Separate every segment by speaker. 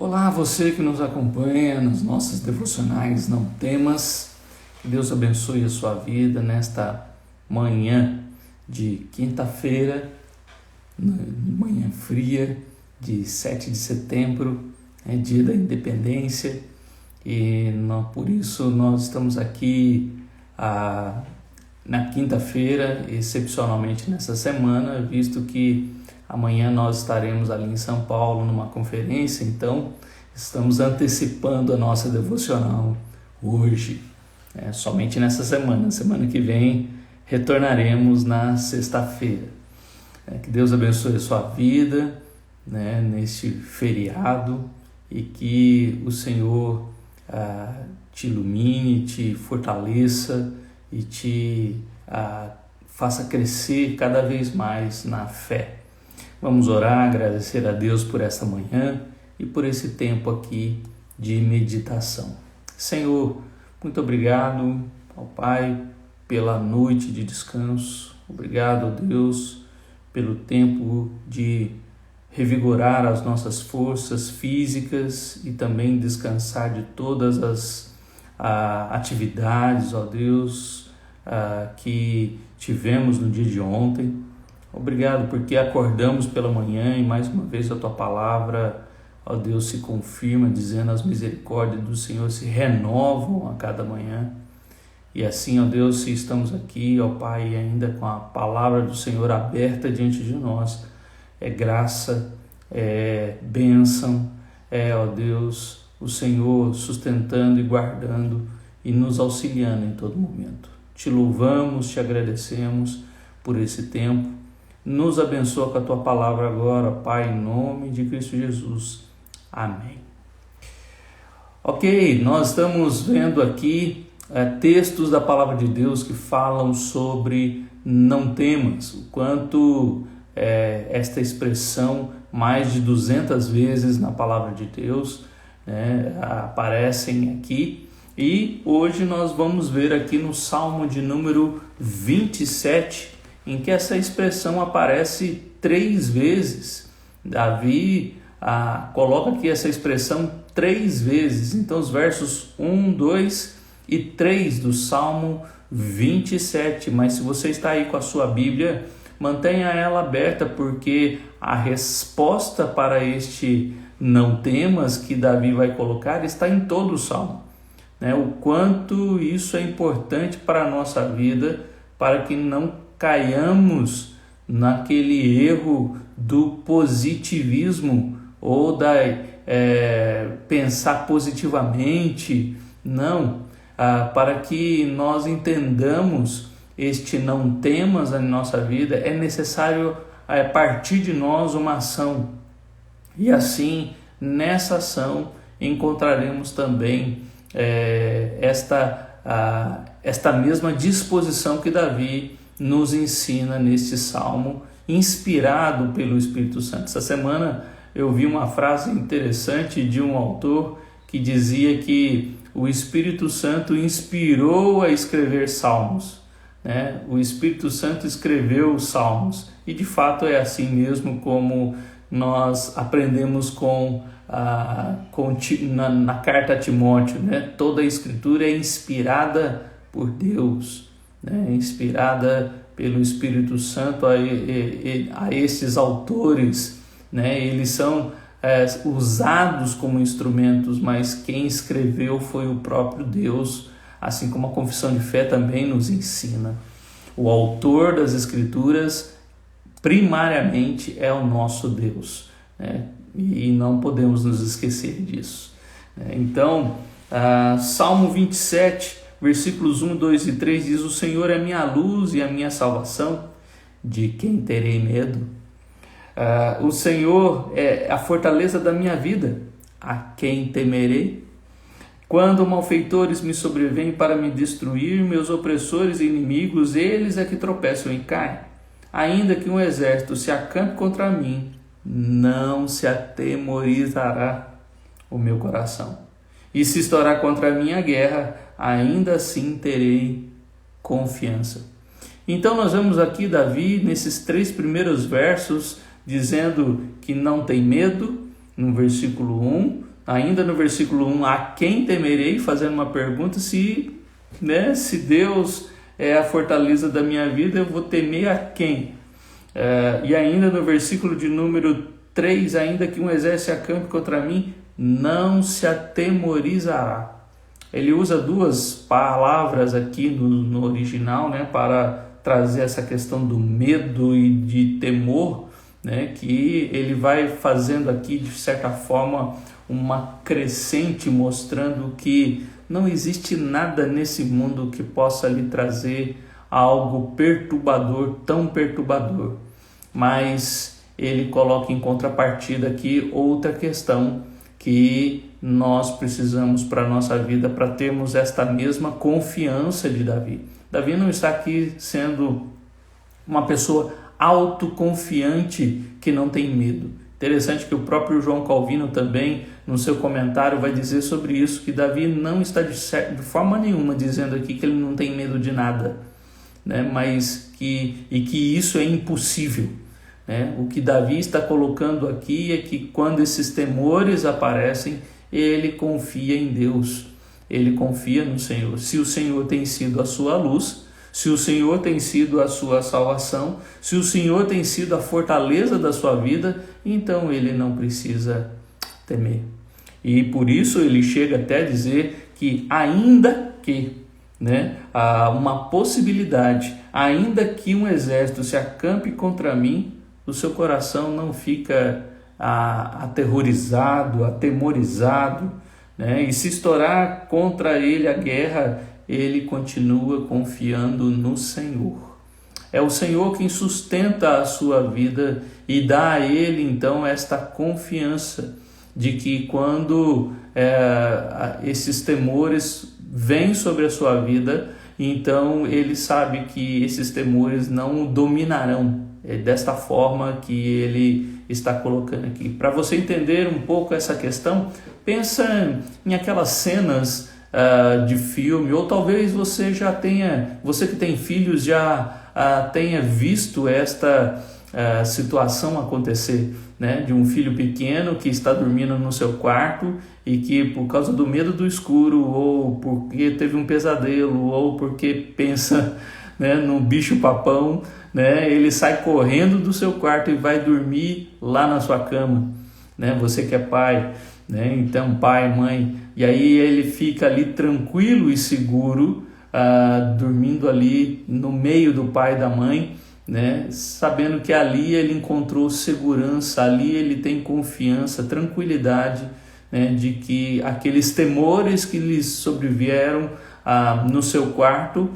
Speaker 1: Olá, você que nos acompanha nas nossas devocionais Não Temas. Que Deus abençoe a sua vida nesta manhã de quinta-feira, manhã fria de 7 de setembro, é dia da independência e por isso nós estamos aqui na quinta-feira, excepcionalmente nessa semana, visto que amanhã nós estaremos ali em São Paulo numa conferência, então estamos antecipando a nossa devocional hoje, somente nessa semana. Semana que vem retornaremos na sexta-feira. Que Deus abençoe a sua vida, neste feriado, e que o Senhor te ilumine, te fortaleça e te faça crescer cada vez mais na fé. Vamos orar, agradecer a Deus por esta manhã e por esse tempo aqui de meditação. Senhor, muito obrigado ao Pai pela noite de descanso. Obrigado, Deus, pelo tempo de revigorar as nossas forças físicas e também descansar de todas as atividades, ó Deus, que tivemos no dia de ontem. Obrigado porque acordamos pela manhã e mais uma vez a Tua palavra, ó Deus, se confirma dizendo: as misericórdias do Senhor se renovam a cada manhã. E assim, ó Deus, se estamos aqui, ó Pai, ainda com a palavra do Senhor aberta diante de nós, é graça, é bênção, ó Deus, o Senhor sustentando e guardando e nos auxiliando em todo momento. Te louvamos, te agradecemos por esse tempo. Nos abençoa com a Tua palavra agora, Pai, em nome de Cristo Jesus. Amém. Ok, nós estamos vendo aqui textos da palavra de Deus que falam sobre não temas, o quanto esta expressão mais de 200 vezes na palavra de Deus aparecem aqui. E hoje nós vamos ver aqui no Salmo de número 27, em que essa expressão aparece 3 vezes. Davi coloca aqui essa expressão 3 vezes. Então os versos 1, 2 e 3 do Salmo 27. Mas se você está aí com a sua Bíblia, mantenha ela aberta, porque a resposta para este não temas que Davi vai colocar está em todo o Salmo. O quanto isso é importante para a nossa vida, para que não caiamos naquele erro do positivismo ou da pensar positivamente. Não, para que nós entendamos este não temas na nossa vida, é necessário partir de nós uma ação. E assim, nessa ação, encontraremos também esta mesma disposição que Davi nos ensina neste salmo, inspirado pelo Espírito Santo. Essa semana eu vi uma frase interessante de um autor que dizia que o Espírito Santo inspirou a escrever salmos. O Espírito Santo escreveu os salmos, e de fato é assim mesmo como nós aprendemos na carta a Timóteo. Toda a escritura é inspirada por Deus, inspirada pelo Espírito Santo a esses autores. Eles são usados como instrumentos, mas quem escreveu foi o próprio Deus, assim como a confissão de fé também nos ensina. O autor das escrituras primariamente é o nosso Deus, e não podemos nos esquecer disso. Então, Salmo 27, versículos 1, 2 e 3 diz: o Senhor é minha luz e a minha salvação, de quem terei medo? O Senhor é a fortaleza da minha vida, a quem temerei? Quando malfeitores me sobrevêm para me destruir, meus opressores e inimigos, eles é que tropeçam e caem. Ainda que um exército se acampe contra mim, não se atemorizará o meu coração. E se estourar contra mim a guerra, ainda assim terei confiança. Então nós vemos aqui Davi, nesses 3 primeiros versos, dizendo que não tem medo, no versículo 1, ainda no versículo 1, a quem temerei, fazendo uma pergunta, se Deus é a fortaleza da minha vida, eu vou temer a quem? E ainda no versículo de número 3, ainda que um exército acampe contra mim, não se atemorizará. Ele usa duas palavras aqui no original, para trazer essa questão do medo e de temor, que ele vai fazendo aqui, de certa forma, uma crescente, mostrando que não existe nada nesse mundo que possa lhe trazer algo perturbador, tão perturbador. Mas ele coloca em contrapartida aqui outra questão que nós precisamos para a nossa vida, para termos esta mesma confiança de Davi. Davi não está aqui sendo uma pessoa autoconfiante que não tem medo. Interessante que o próprio João Calvino também, no seu comentário, vai dizer sobre isso, que Davi não está de forma nenhuma dizendo aqui que ele não tem medo de nada, mas que isso é impossível. O que Davi está colocando aqui é que quando esses temores aparecem, ele confia em Deus, ele confia no Senhor. Se o Senhor tem sido a sua luz, se o Senhor tem sido a sua salvação, se o Senhor tem sido a fortaleza da sua vida, então ele não precisa temer. E por isso ele chega até a dizer que ainda que, há uma possibilidade, ainda que um exército se acampe contra mim, o seu coração não fica aterrorizado, atemorizado, e se estourar contra ele a guerra, ele continua confiando no Senhor. É o Senhor quem sustenta a sua vida e dá a ele então esta confiança de que quando esses temores vêm sobre a sua vida, então ele sabe que esses temores não o dominarão. É desta forma que ele está colocando aqui. Para você entender um pouco essa questão, pensa em aquelas cenas de filme, ou talvez você que tem filhos já tenha visto esta situação acontecer, de um filho pequeno que está dormindo no seu quarto e que por causa do medo do escuro, ou porque teve um pesadelo, ou porque pensa no bicho papão, ele sai correndo do seu quarto e vai dormir lá na sua cama, você que é pai, então pai, mãe, e aí ele fica ali tranquilo e seguro, dormindo ali no meio do pai e da mãe, sabendo que ali ele encontrou segurança, ali ele tem confiança, tranquilidade, de que aqueles temores que lhes sobrevieram no seu quarto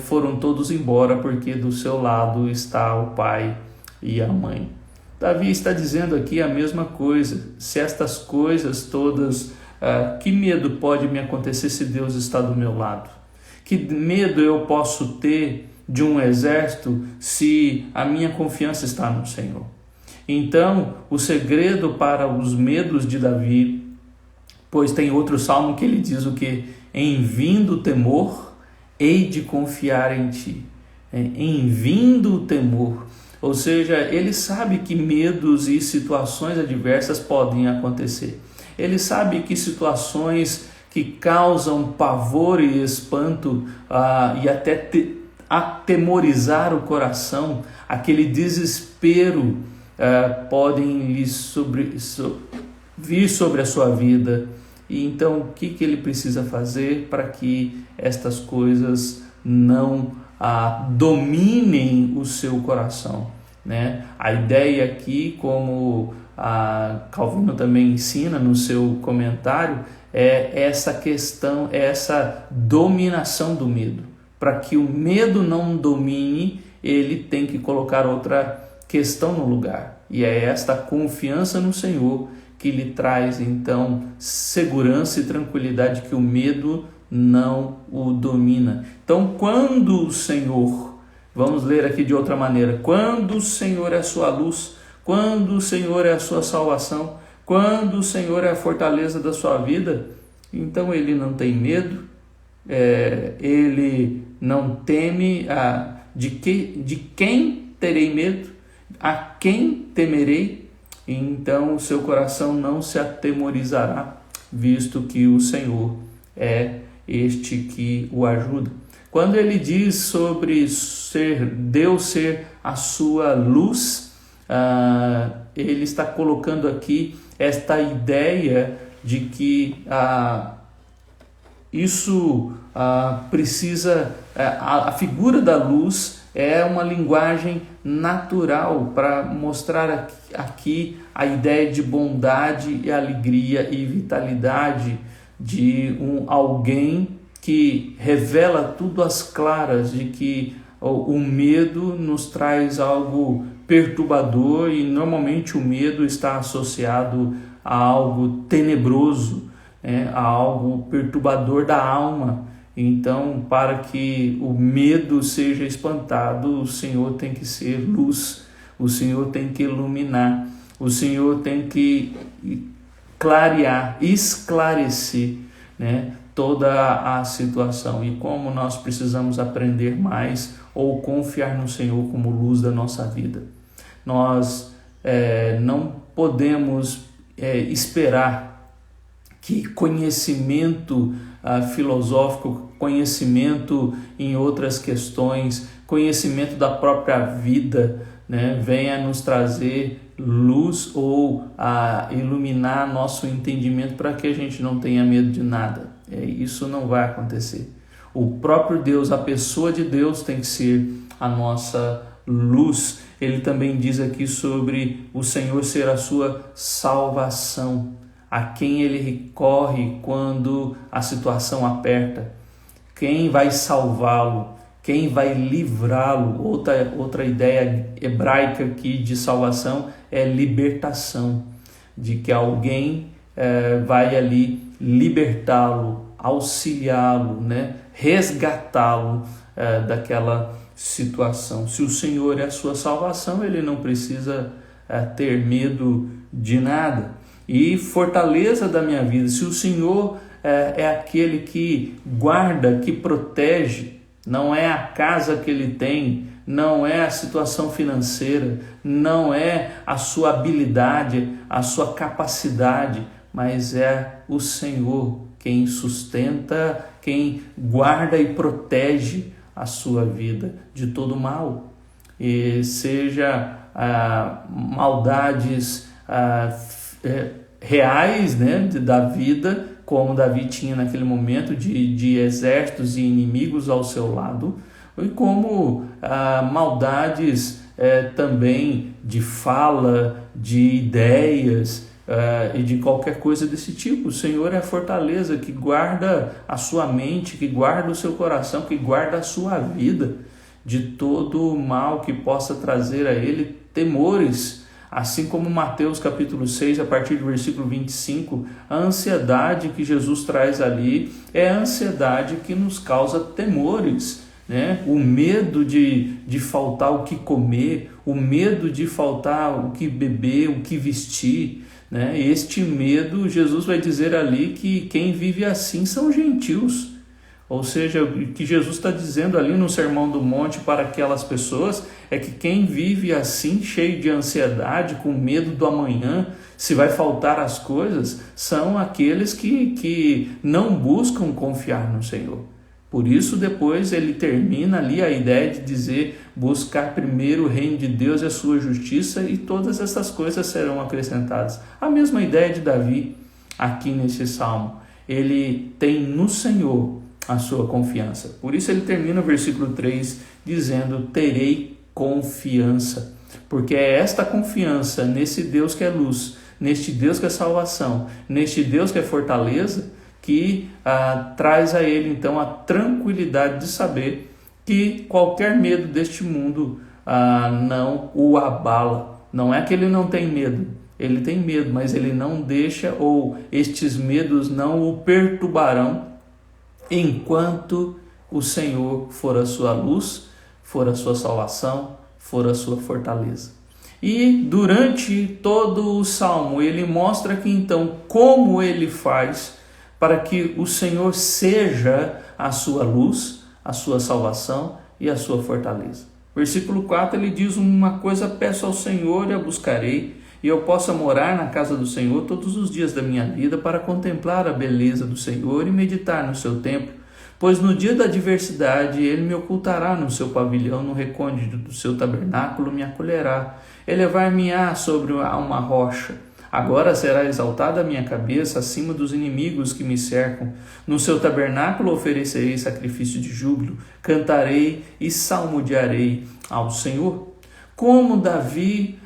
Speaker 1: foram todos embora, porque do seu lado está o pai e a mãe. Davi está dizendo aqui a mesma coisa. Se estas coisas todas, que medo pode me acontecer se Deus está do meu lado? Que medo eu posso ter de um exército se a minha confiança está no Senhor? Então, o segredo para os medos de Davi, pois tem outro salmo que ele diz o que? Em vindo o temor, hei de confiar em ti. Em vindo o temor, ou seja, ele sabe que medos e situações adversas podem acontecer. Ele sabe que situações que causam pavor e espanto e até atemorizar o coração, aquele desespero podem vir sobre a sua vida. E então, o que ele precisa fazer para que estas coisas não dominem o seu coração? A ideia aqui, como Calvino também ensina no seu comentário, é essa questão, é essa dominação do medo. Para que o medo não domine, ele tem que colocar outra questão no lugar. E é esta confiança no Senhor que lhe traz, então, segurança e tranquilidade, que o medo não o domina. Então, quando o Senhor, vamos ler aqui de outra maneira, quando o Senhor é a sua luz, quando o Senhor é a sua salvação, quando o Senhor é a fortaleza da sua vida, então ele não tem medo, ele não teme. De quem terei medo? A quem temerei? então o seu coração não se atemorizará, visto que o Senhor é este que o ajuda. Quando ele diz sobre Deus ser a sua luz, ele está colocando aqui esta ideia de que isso precisa, a figura da luz é uma linguagem natural para mostrar aqui a ideia de bondade e alegria e vitalidade de alguém que revela tudo às claras, de que o medo nos traz algo perturbador e normalmente o medo está associado a algo tenebroso, a algo perturbador da alma. Então, para que o medo seja espantado, o Senhor tem que ser luz, o Senhor tem que iluminar, o Senhor tem que clarear, esclarecer, toda a situação. E como nós precisamos aprender mais ou confiar no Senhor como luz da nossa vida. Nós não podemos esperar que conhecimento filosófico, conhecimento em outras questões, conhecimento da própria vida, venha nos trazer luz ou iluminar nosso entendimento para que a gente não tenha medo de nada. Isso não vai acontecer. O próprio Deus, a pessoa de Deus tem que ser a nossa luz. Ele também diz aqui sobre o Senhor ser a sua salvação, a quem ele recorre quando a situação aperta. Quem vai salvá-lo? Quem vai livrá-lo? Outra ideia hebraica aqui de salvação é libertação, de que alguém vai ali libertá-lo, auxiliá-lo, resgatá-lo daquela situação. Se o Senhor é a sua salvação, ele não precisa ter medo de nada. E fortaleza da minha vida, se o Senhor é aquele que guarda, que protege, não é a casa que ele tem, não é a situação financeira, não é a sua habilidade, a sua capacidade, mas é o Senhor quem sustenta, quem guarda e protege a sua vida de todo mal. E seja maldades reais, da vida, como Davi tinha naquele momento de exércitos e inimigos ao seu lado, e como maldades também de fala, de ideias e de qualquer coisa desse tipo. O Senhor é a fortaleza que guarda a sua mente, que guarda o seu coração, que guarda a sua vida de todo o mal que possa trazer a ele temores. Assim como Mateus capítulo 6, a partir do versículo 25, a ansiedade que Jesus traz ali é a ansiedade que nos causa temores, O medo de faltar o que comer, o medo de faltar o que beber, o que vestir, Este medo, Jesus vai dizer ali que quem vive assim são gentios. Ou seja, o que Jesus está dizendo ali no Sermão do Monte para aquelas pessoas é que quem vive assim, cheio de ansiedade, com medo do amanhã, se vai faltar as coisas, são aqueles que não buscam confiar no Senhor. Por isso, depois ele termina ali a ideia de dizer: buscar primeiro o reino de Deus e a sua justiça, e todas essas coisas serão acrescentadas. A mesma ideia de Davi aqui nesse salmo. Ele tem no Senhor a sua confiança. Por isso ele termina o versículo 3 dizendo: terei confiança. Porque é esta confiança nesse Deus que é luz, neste Deus que é salvação, neste Deus que é fortaleza, que traz a ele então a tranquilidade de saber que qualquer medo deste mundo não o abala. Não é que ele não tem medo, ele tem medo, mas ele não deixa, ou estes medos não o perturbarão, enquanto o Senhor for a sua luz, for a sua salvação, for a sua fortaleza. E durante todo o salmo ele mostra que então como ele faz para que o Senhor seja a sua luz, a sua salvação e a sua fortaleza. Versículo 4 ele diz: uma coisa peço ao Senhor e a buscarei, e eu possa morar na casa do Senhor todos os dias da minha vida para contemplar a beleza do Senhor e meditar no seu templo. Pois no dia da adversidade ele me ocultará no seu pavilhão, no recôndito do seu tabernáculo me acolherá, elevar-me-á sobre uma rocha. Agora será exaltada a minha cabeça acima dos inimigos que me cercam. No seu tabernáculo oferecerei sacrifício de júbilo, cantarei e salmodiarei ao Senhor. Como Davi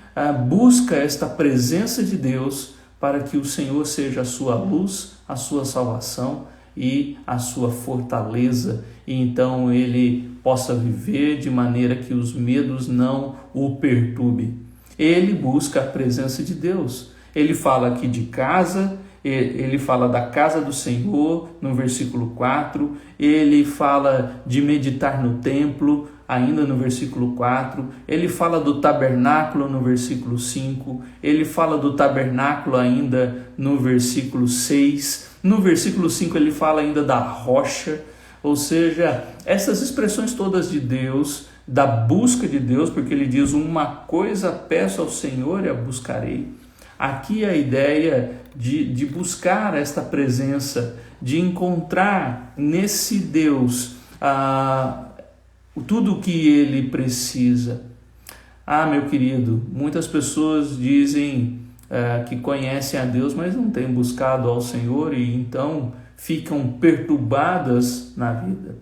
Speaker 1: busca esta presença de Deus para que o Senhor seja a sua luz, a sua salvação e a sua fortaleza, e então ele possa viver de maneira que os medos não o perturbem. Ele busca a presença de Deus. Ele fala aqui de casa, ele fala da casa do Senhor no versículo 4, ele fala de meditar no templo, ainda no versículo 4, ele fala do tabernáculo no versículo 5, ele fala do tabernáculo ainda no versículo 6, no versículo 5 ele fala ainda da rocha, ou seja, essas expressões todas de Deus, da busca de Deus, porque ele diz: uma coisa peço ao Senhor e a buscarei. Aqui a ideia de buscar esta presença, de encontrar nesse Deus tudo o que ele precisa. Meu querido, muitas pessoas dizem que conhecem a Deus, mas não têm buscado ao Senhor e então ficam perturbadas na vida.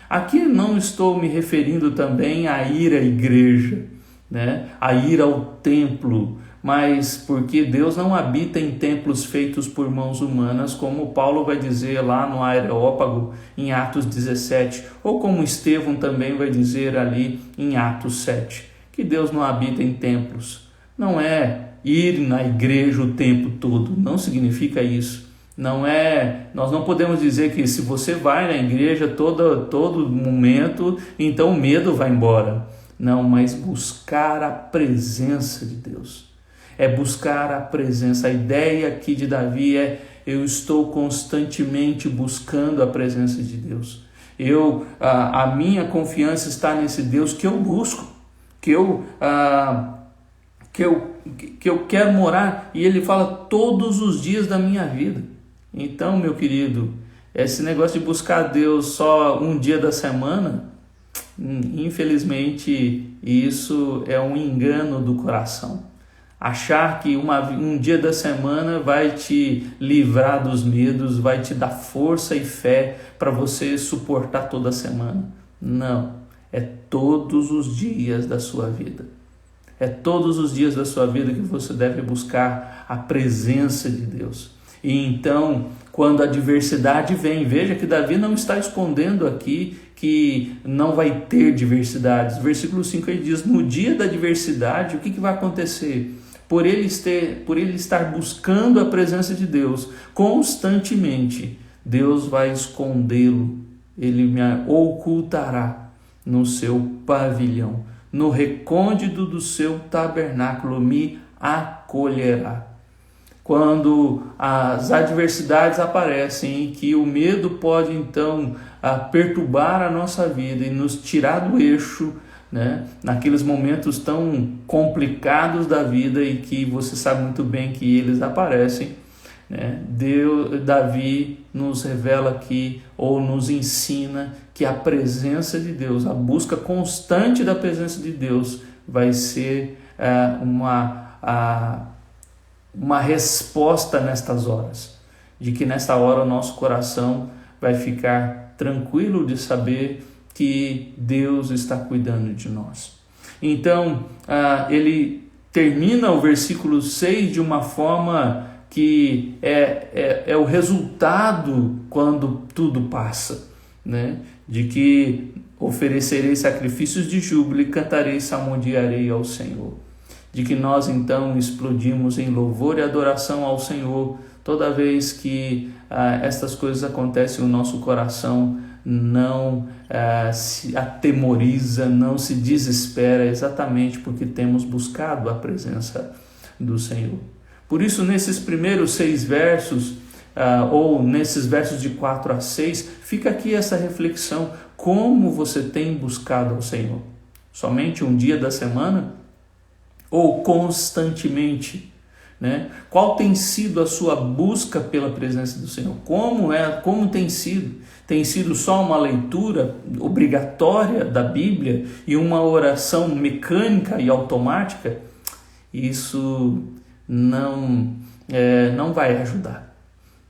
Speaker 1: Aqui não estou me referindo também a ir à igreja, né? A ir ao templo, mas porque Deus não habita em templos feitos por mãos humanas, como Paulo vai dizer lá no Areópago, em Atos 17, ou como Estevão também vai dizer ali em Atos 7, que Deus não habita em templos. Não é ir na igreja o tempo todo, não significa isso. Nós não podemos dizer que se você vai na igreja todo momento, então o medo vai embora. Não, mas buscar a presença de Deus. É buscar a presença. A ideia aqui de Davi é: eu estou constantemente buscando a presença de Deus. A minha confiança está nesse Deus que eu busco, que eu quero morar. E ele fala todos os dias da minha vida. Então, meu querido, esse negócio de buscar Deus só um dia da semana, infelizmente isso é um engano do coração. Achar que um dia da semana vai te livrar dos medos, vai te dar força e fé para você suportar toda a semana. Não, é todos os dias da sua vida. É todos os dias da sua vida que você deve buscar a presença de Deus. E então, quando a adversidade vem, veja que Davi não está escondendo aqui que não vai ter diversidades. Versículo 5 ele diz: no dia da adversidade, o que vai acontecer? Por ele estar buscando a presença de Deus constantemente, Deus vai escondê-lo, ele me ocultará no seu pavilhão, no recôndito do seu tabernáculo me acolherá. Quando as adversidades aparecem e que o medo pode então perturbar a nossa vida e nos tirar do eixo, né? Naqueles momentos tão complicados da vida e que você sabe muito bem que eles aparecem, né? Davi nos revela aqui, ou nos ensina, que a presença de Deus, a busca constante da presença de Deus vai ser uma resposta nestas horas, de que nesta hora o nosso coração vai ficar tranquilo de saber que Deus está cuidando de nós. Então, ele termina o versículo 6 de uma forma que é o resultado quando tudo passa, né? De que oferecerei sacrifícios de júbilo e cantarei e salmodiarei ao Senhor. De que nós então explodimos em louvor e adoração ao Senhor toda vez que estas coisas acontecem, o nosso coração não se atemoriza, não se desespera, exatamente porque temos buscado a presença do Senhor. Por isso, nesses primeiros 6 versos, ou nesses versos de 4 a 6, fica aqui essa reflexão: como você tem buscado ao Senhor? Somente um dia da semana? Ou constantemente né? Qual tem sido a sua busca pela presença do Senhor? Como tem sido? Tem sido só uma leitura obrigatória da Bíblia e uma oração mecânica e automática? Isso não vai ajudar,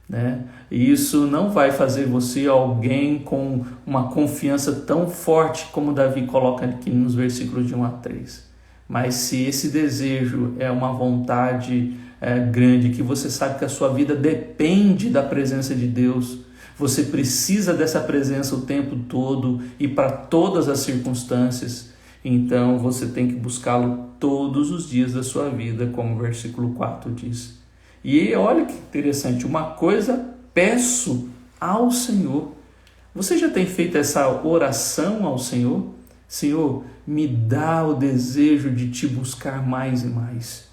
Speaker 1: né? Isso não vai fazer você alguém com uma confiança tão forte como Davi coloca aqui nos versículos de 1 a 3. Mas se esse desejo é uma vontade grande, que você sabe que a sua vida depende da presença de Deus, você precisa dessa presença o tempo todo e para todas as circunstâncias, então você tem que buscá-lo todos os dias da sua vida, como o versículo 4 diz. E olha que interessante, uma coisa peço ao Senhor. Você já tem feito essa oração ao Senhor? Senhor, me dá o desejo de te buscar mais e mais.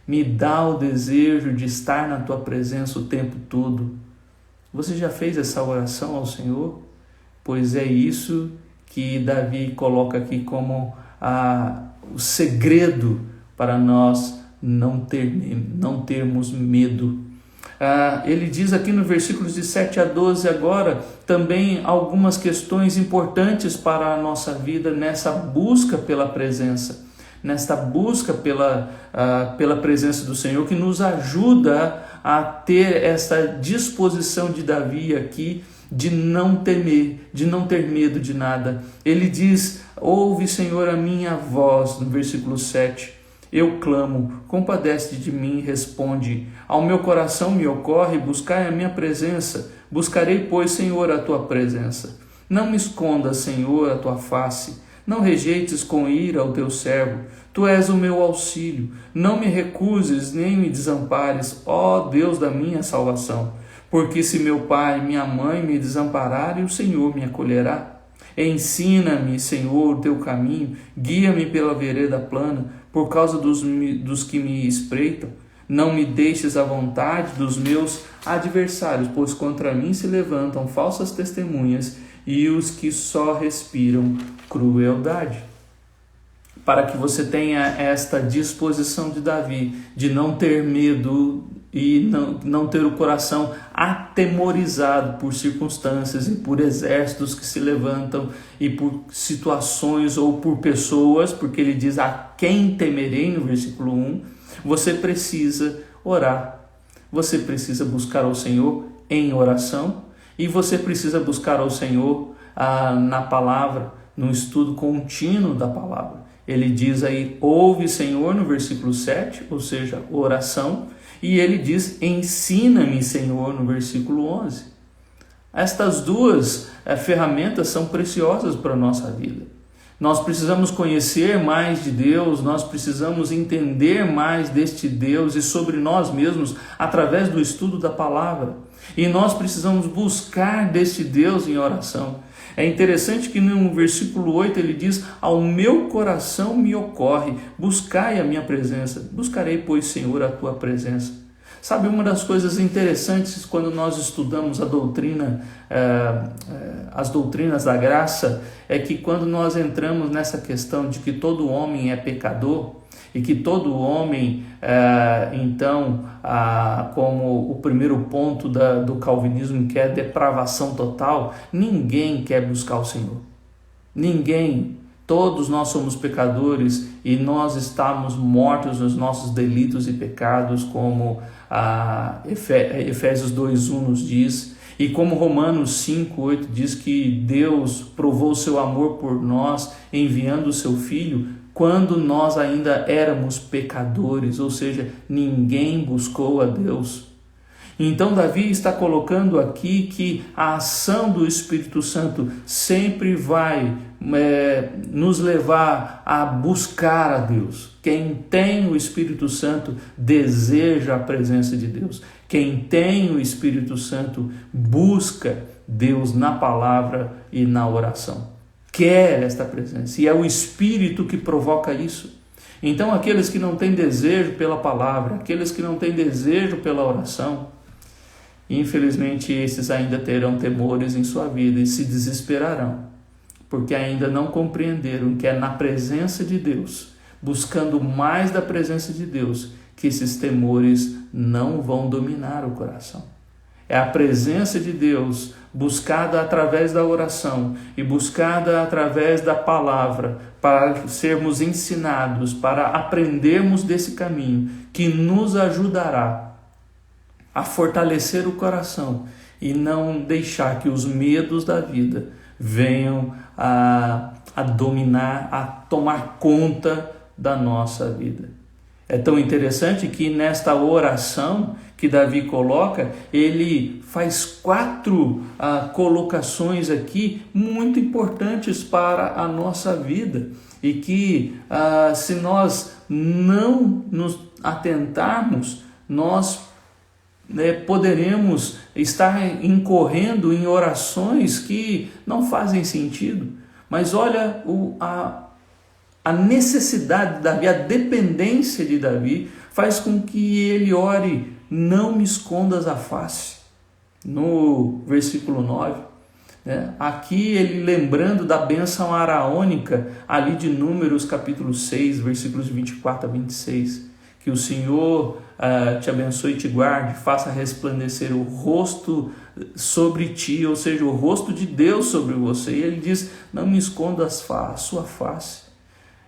Speaker 1: Me dá o desejo de estar na tua presença o tempo todo. Você já fez essa oração ao Senhor? Pois é isso que Davi coloca aqui como o segredo para nós não termos medo. Ele diz aqui no versículos de 7 a 12 agora também algumas questões importantes para a nossa vida nessa busca pela presença, nesta busca pela presença do Senhor, que nos ajuda a ter essa disposição de Davi aqui de não temer, de não ter medo de nada. Ele diz: ouve, Senhor, a minha voz, no versículo 7. Eu clamo, compadece de mim e responde. Ao meu coração me ocorre, buscai a minha presença. Buscarei, pois, Senhor, a tua presença. Não me escondas, Senhor, a tua face. Não rejeites com ira o teu servo. Tu és o meu auxílio. Não me recuses, nem me desampares, ó Deus da minha salvação. Porque se meu pai e minha mãe me desampararem, o Senhor me acolherá. Ensina-me, Senhor, o teu caminho, guia-me pela vereda plana, por causa dos que me espreitam. Não me deixes à vontade dos meus adversários, pois contra mim se levantam falsas testemunhas e os que só respiram crueldade. Para que você tenha esta disposição de Davi, de não ter medo e não ter o coração atemorizado por circunstâncias e por exércitos que se levantam e por situações ou por pessoas, porque ele diz: a quem temerei, no versículo 1, você precisa orar, você precisa buscar ao Senhor em oração e você precisa buscar ao Senhor na palavra, no estudo contínuo da palavra. Ele diz aí: ouve, Senhor, no versículo 7, ou seja, oração. E ele diz: ensina-me, Senhor, no versículo 11. Estas duas ferramentas são preciosas para a nossa vida. Nós precisamos conhecer mais de Deus, nós precisamos entender mais deste Deus e sobre nós mesmos através do estudo da palavra. E nós precisamos buscar deste Deus em oração. É interessante que no versículo 8 ele diz: ao meu coração me ocorre, buscai a minha presença. Buscarei, pois, Senhor, a tua presença. Sabe, uma das coisas interessantes quando nós estudamos a doutrina, as doutrinas da graça, é que quando nós entramos nessa questão de que todo homem é pecador e que todo homem, como o primeiro ponto do calvinismo, que é a depravação total, ninguém quer buscar o Senhor. Ninguém. Todos nós somos pecadores e nós estamos mortos nos nossos delitos e pecados, como Efésios 2:1 nos diz, e como Romanos 5:8 diz que Deus provou o seu amor por nós enviando o seu Filho quando nós ainda éramos pecadores, ou seja, ninguém buscou a Deus. Então Davi está colocando aqui que a ação do Espírito Santo sempre vai nos levar a buscar a Deus. Quem tem o Espírito Santo deseja a presença de Deus. Quem tem o Espírito Santo busca Deus na palavra e na oração. Quer esta presença. E é o Espírito que provoca isso. Então aqueles que não têm desejo pela palavra, aqueles que não têm desejo pela oração, infelizmente esses ainda terão temores em sua vida e se desesperarão, porque ainda não compreenderam que é na presença de Deus, buscando mais da presença de Deus, que esses temores não vão dominar o coração. É a presença de Deus buscada através da oração e buscada através da palavra para sermos ensinados, para aprendermos desse caminho, que nos ajudará a fortalecer o coração e não deixar que os medos da vida venham a dominar, a tomar conta da nossa vida. É tão interessante que nesta oração que Davi coloca, ele faz 4 colocações aqui muito importantes para a nossa vida e que se nós não nos atentarmos, nós poderemos estar incorrendo em orações que não fazem sentido. Mas olha a necessidade de Davi, a dependência de Davi faz com que ele ore: não me escondas a face. No versículo 9, aqui ele lembrando da bênção araônica ali de Números capítulo 6, versículos 24 a 26, que o Senhor te abençoe e te guarde, faça resplandecer o rosto sobre ti, ou seja, o rosto de Deus sobre você. E ele diz: não me esconda a sua face.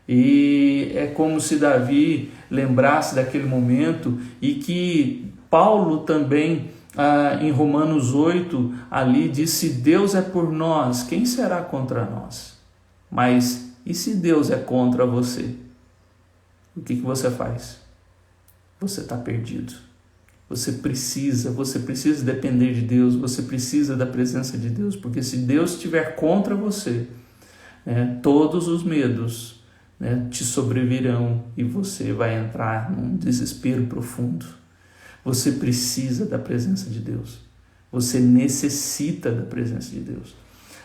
Speaker 1: E é como se Davi lembrasse daquele momento, e que Paulo também, em Romanos 8, ali diz: se Deus é por nós, quem será contra nós? Mas e se Deus é contra você? O que você faz? Você está perdido. Você precisa depender de Deus, você precisa da presença de Deus, porque se Deus estiver contra você, todos os medos te sobrevirão e você vai entrar num desespero profundo. Você precisa da presença de Deus. Você necessita da presença de Deus.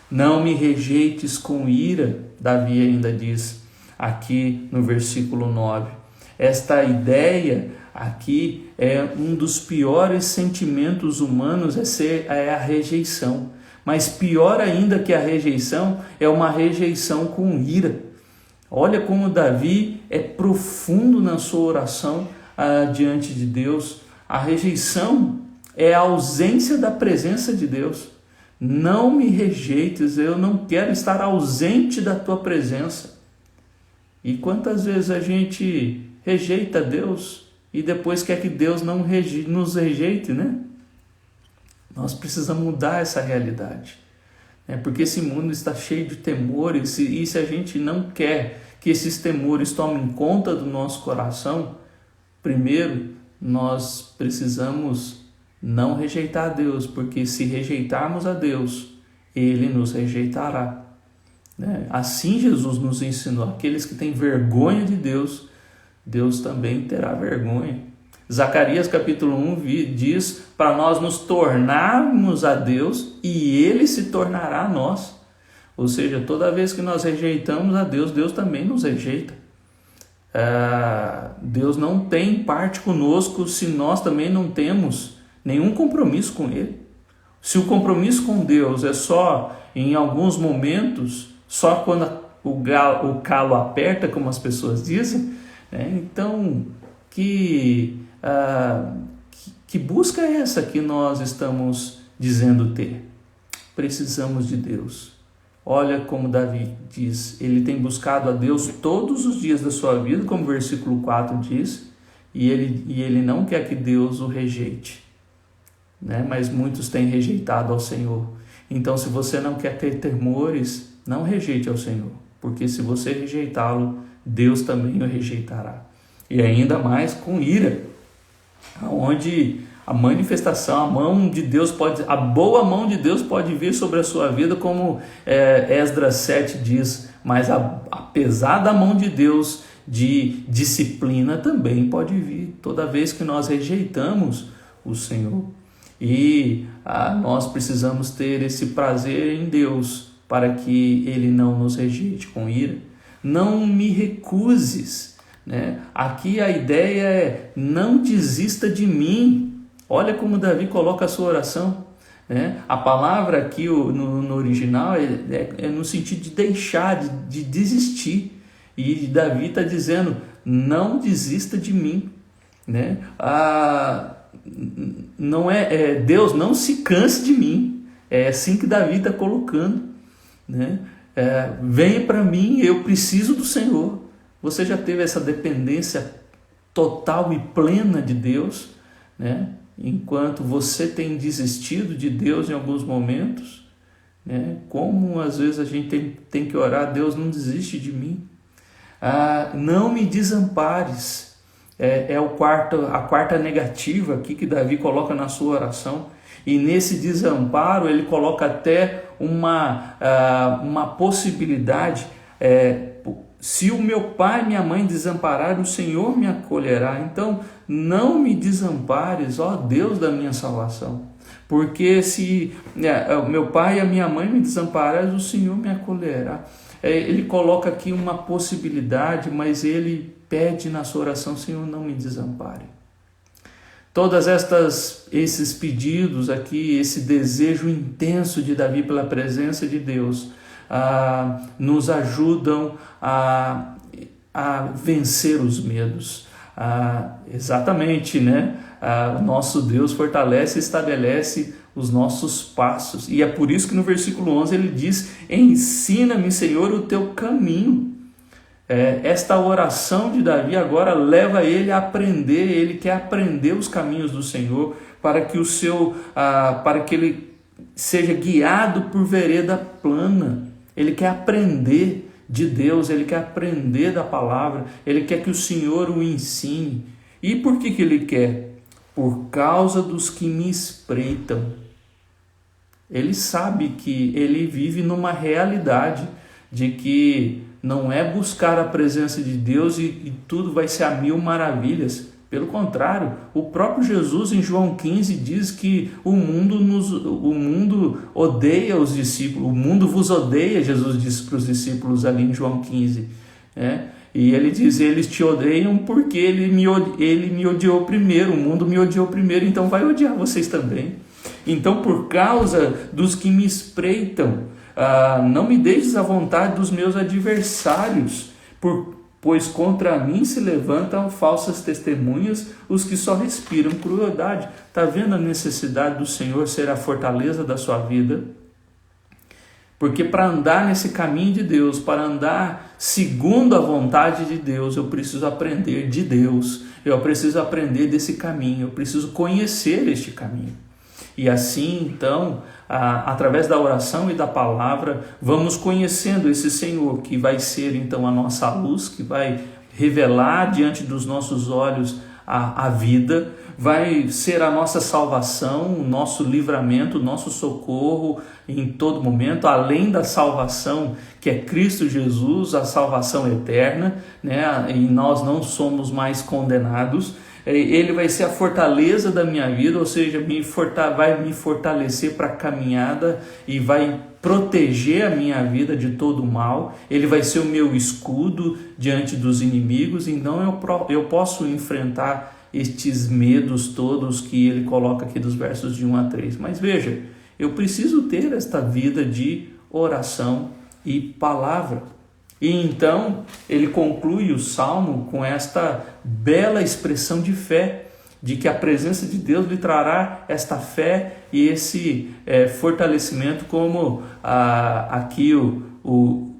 Speaker 1: Não me rejeites com ira, Davi ainda diz aqui no versículo 9. Esta ideia aqui é um dos piores sentimentos humanos, é a rejeição. Mas pior ainda que a rejeição é uma rejeição com ira. Olha como Davi é profundo na sua oração diante de Deus. A rejeição é a ausência da presença de Deus. Não me rejeites, eu não quero estar ausente da tua presença. E quantas vezes a gente rejeita Deus e depois quer que Deus não nos rejeite, né? Nós precisamos mudar essa realidade. Porque esse mundo está cheio de temores, e se a gente não quer que esses temores tomem conta do nosso coração, primeiro nós precisamos não rejeitar a Deus, porque se rejeitarmos a Deus, Ele nos rejeitará. Assim Jesus nos ensinou: aqueles que têm vergonha de Deus, Deus também terá vergonha. Zacarias capítulo 1 diz para nós nos tornarmos a Deus e Ele se tornará a nós. Ou seja, toda vez que nós rejeitamos a Deus, Deus também nos rejeita. Deus não tem parte conosco se nós também não temos nenhum compromisso com Ele. Se o compromisso com Deus é só em alguns momentos, só quando o calo aperta, como as pessoas dizem, então que busca é essa que nós estamos dizendo ter? Precisamos de Deus. Olha como Davi diz, ele tem buscado a Deus todos os dias da sua vida, como o versículo 4 diz, e ele não quer que Deus o rejeite, mas muitos têm rejeitado ao Senhor. Então, se você não quer ter temores, não rejeite ao Senhor, porque se você rejeitá-lo, Deus também o rejeitará. E ainda mais com ira, onde a manifestação, a mão de Deus a boa mão de Deus pode vir sobre a sua vida, como Esdras 7 diz, mas apesar da mão de Deus de disciplina também pode vir toda vez que nós rejeitamos o Senhor. E nós precisamos ter esse prazer em Deus para que Ele não nos rejeite com ira. Não me recuses. Aqui a ideia é: não desista de mim. Olha como Davi coloca a sua oração. A palavra aqui no original é no sentido de deixar, de desistir. E Davi está dizendo: não desista de mim. né? Não Deus não se canse de mim. É assim que Davi está colocando, né? Venha para mim, eu preciso do Senhor. Você já teve essa dependência total e plena de Deus, né? Enquanto você tem desistido de Deus em alguns momentos, né? Como às vezes a gente tem que orar: Deus, não desiste de mim, não me desampares. A quarta negativa aqui que Davi coloca na sua oração. E nesse desamparo ele coloca até uma possibilidade: se o meu pai e minha mãe desampararem, o Senhor me acolherá. Então não me desampares, ó Deus da minha salvação, porque se o meu pai e a minha mãe me desampararem, o Senhor me acolherá. Ele coloca aqui uma possibilidade, mas ele pede na sua oração: Senhor, não me desampare. Todas esses pedidos aqui, esse desejo intenso de Davi pela presença de Deus, nos ajudam a vencer os medos. Exatamente, né? Nosso Deus fortalece e estabelece os nossos passos. E é por isso que no versículo 11 ele diz: ensina-me, Senhor, o teu caminho. Esta oração de Davi agora leva ele a aprender. Ele quer aprender os caminhos do Senhor para que ele seja guiado por vereda plana. Ele quer aprender de Deus, ele quer aprender da palavra, ele quer que o Senhor o ensine. E por que ele quer? Por causa dos que me espreitam. Ele sabe que ele vive numa realidade de que não é buscar a presença de Deus e tudo vai ser a mil maravilhas. Pelo contrário, o próprio Jesus em João 15 diz que o mundo odeia os discípulos, o mundo vos odeia, Jesus disse para os discípulos ali em João 15. E ele diz: eles te odeiam porque ele me odiou primeiro, o mundo me odiou primeiro, então vai odiar vocês também. Então, por causa dos que me espreitam, não me deixes à vontade dos meus adversários, pois contra mim se levantam falsas testemunhas, os que só respiram crueldade. Está vendo a necessidade do Senhor ser a fortaleza da sua vida? Porque para andar nesse caminho de Deus, para andar segundo a vontade de Deus, eu preciso aprender de Deus, eu preciso aprender desse caminho, eu preciso conhecer este caminho. E assim, então, através da oração e da palavra, vamos conhecendo esse Senhor, que vai ser então a nossa luz, que vai revelar diante dos nossos olhos a vida, vai ser a nossa salvação, o nosso livramento, o nosso socorro em todo momento, além da salvação que é Cristo Jesus, a salvação eterna, né? E nós não somos mais condenados. Ele vai ser a fortaleza da minha vida, ou seja, vai me fortalecer para a caminhada e vai proteger a minha vida de todo o mal. Ele vai ser o meu escudo diante dos inimigos, então eu posso enfrentar estes medos todos que ele coloca aqui dos versos de 1 a 3. Mas veja, eu preciso ter esta vida de oração e palavra. E então ele conclui o Salmo com esta bela expressão de fé, de que a presença de Deus lhe trará esta fé e esse fortalecimento, como aqui o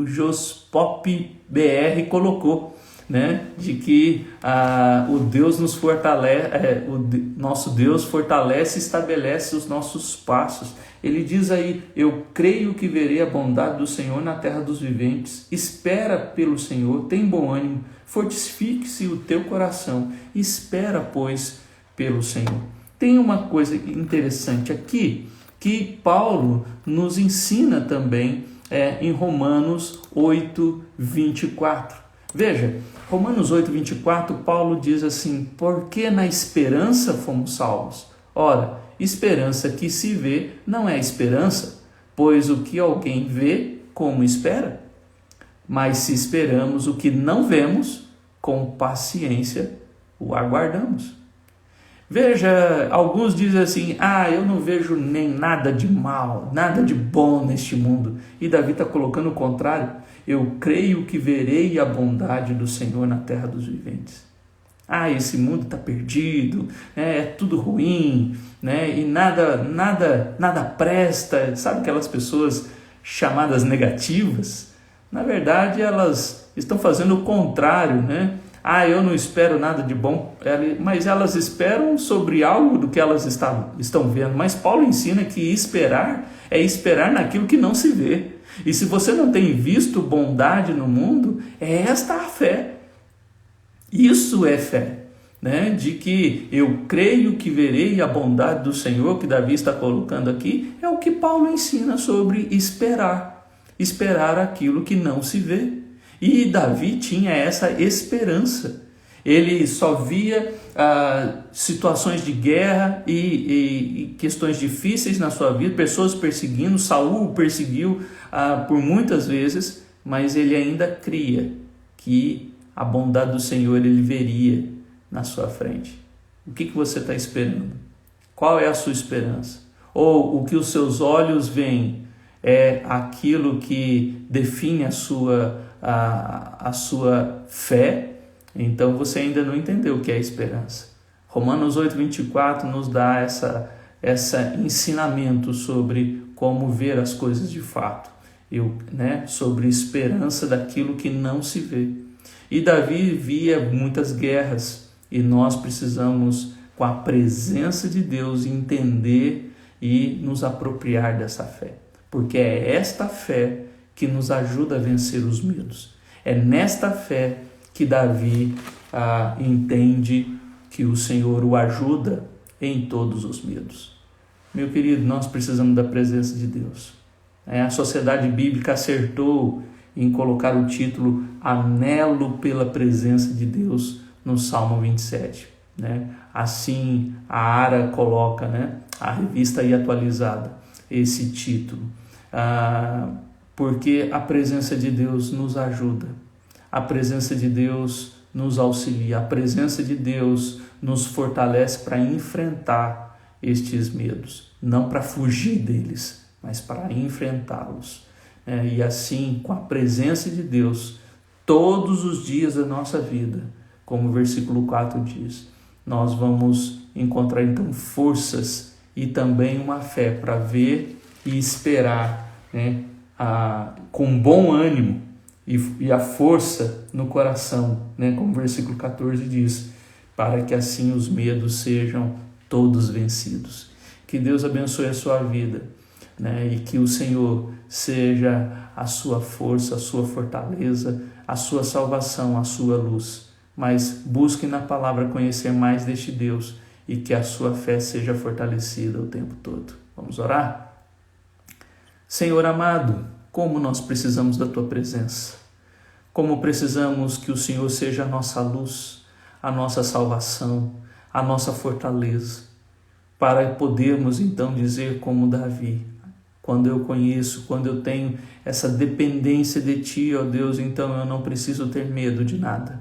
Speaker 1: Jospop BR colocou, né? De que o Deus nos fortalece, nosso Deus fortalece e estabelece os nossos passos. Ele diz aí: eu creio que verei a bondade do Senhor na terra dos viventes. Espera pelo Senhor, tem bom ânimo, fortifique-se o teu coração, espera, pois, pelo Senhor. Tem uma coisa interessante aqui que Paulo nos ensina também em Romanos 8, 24. Veja, Romanos 8, 24, Paulo diz assim: porque na esperança fomos salvos. Ora, esperança que se vê não é esperança, pois o que alguém vê, como espera? Mas se esperamos o que não vemos, com paciência o aguardamos. Veja, alguns dizem assim: eu não vejo nem nada de mal, nada de bom neste mundo. E Davi está colocando o contrário: eu creio que verei a bondade do Senhor na terra dos viventes. Esse mundo está perdido, né? É tudo ruim, né? E nada presta. Sabe aquelas pessoas chamadas negativas? Na verdade, elas estão fazendo o contrário, né? Eu não espero nada de bom, mas elas esperam sobre algo do que elas estão vendo. Mas Paulo ensina que esperar é esperar naquilo que não se vê. E se você não tem visto bondade no mundo, é esta a fé. Isso é fé, né? De que eu creio que verei a bondade do Senhor, que Davi está colocando aqui, é o que Paulo ensina sobre esperar. Esperar aquilo que não se vê. E Davi tinha essa esperança. Ele só via situações de guerra e questões difíceis na sua vida, pessoas perseguindo. Saul o perseguiu por muitas vezes, mas ele ainda cria que a bondade do Senhor ele veria na sua frente. O que você está esperando? Qual é a sua esperança? Ou o que os seus olhos veem é aquilo que define a sua fé? Então você ainda não entendeu o que é esperança. Romanos 8:24 nos dá essa ensinamento sobre como ver as coisas de fato, sobre esperança daquilo que não se vê. E Davi via muitas guerras, e nós precisamos, com a presença de Deus, entender e nos apropriar dessa fé, porque é esta fé que nos ajuda a vencer os medos. É nesta fé que Davi entende que o Senhor o ajuda em todos os medos. Meu querido, nós precisamos da presença de Deus. A Sociedade Bíblica acertou em colocar o título Anelo pela Presença de Deus no Salmo 27. Assim a ARA coloca, a revista aí atualizada, esse título. Porque a presença de Deus nos ajuda, a presença de Deus nos auxilia, a presença de Deus nos fortalece para enfrentar estes medos, não para fugir deles, mas para enfrentá-los. E assim, com a presença de Deus, todos os dias da nossa vida, como o versículo 4 diz, nós vamos encontrar então forças e também uma fé para ver e esperar, com bom ânimo e a força no coração, como o versículo 14 diz, para que assim os medos sejam todos vencidos. Que Deus abençoe a sua vida, e que o Senhor seja a sua força, a sua fortaleza, a sua salvação, a sua luz. Mas busque na palavra conhecer mais deste Deus e que a sua fé seja fortalecida o tempo todo. Vamos orar? Senhor amado, como nós precisamos da Tua presença, como precisamos que o Senhor seja a nossa luz, a nossa salvação, a nossa fortaleza, para podermos então dizer como Davi, quando eu conheço, quando eu tenho essa dependência de Ti, ó Deus, então eu não preciso ter medo de nada,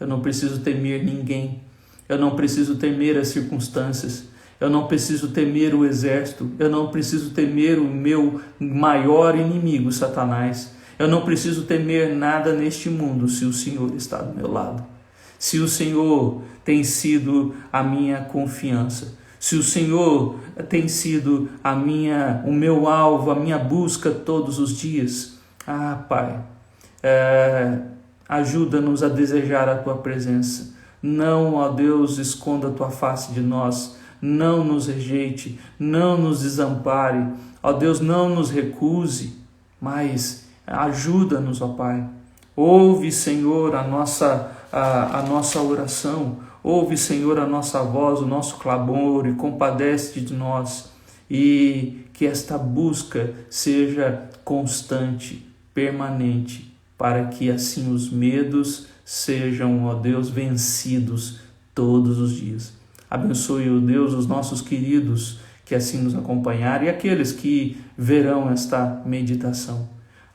Speaker 1: eu não preciso temer ninguém, eu não preciso temer as circunstâncias, eu não preciso temer o exército, eu não preciso temer o meu maior inimigo, Satanás. Eu não preciso temer nada neste mundo se o Senhor está do meu lado. Se o Senhor tem sido a minha confiança, se o Senhor tem sido o meu alvo, a minha busca todos os dias. Pai, ajuda-nos a desejar a Tua presença. Não, ó Deus, esconda a Tua face de nós. Não nos rejeite, não nos desampare, ó Deus, não nos recuse, mas ajuda-nos, ó Pai. Ouve, Senhor, a nossa oração, ouve, Senhor, a nossa voz, o nosso clamor e compadece-te de nós. E que esta busca seja constante, permanente, para que assim os medos sejam, ó Deus, vencidos todos os dias. Abençoe, ó Deus, os nossos queridos que assim nos acompanharem e aqueles que verão esta meditação.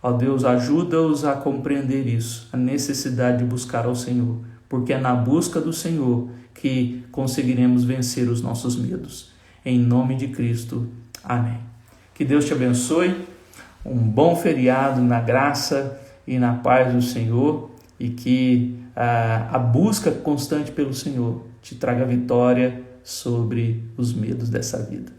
Speaker 1: Ó Deus, ajuda-os a compreender isso, a necessidade de buscar ao Senhor, porque é na busca do Senhor que conseguiremos vencer os nossos medos. Em nome de Cristo. Amém. Que Deus te abençoe, um bom feriado na graça e na paz do Senhor e que a busca constante pelo Senhor te traga vitória sobre os medos dessa vida.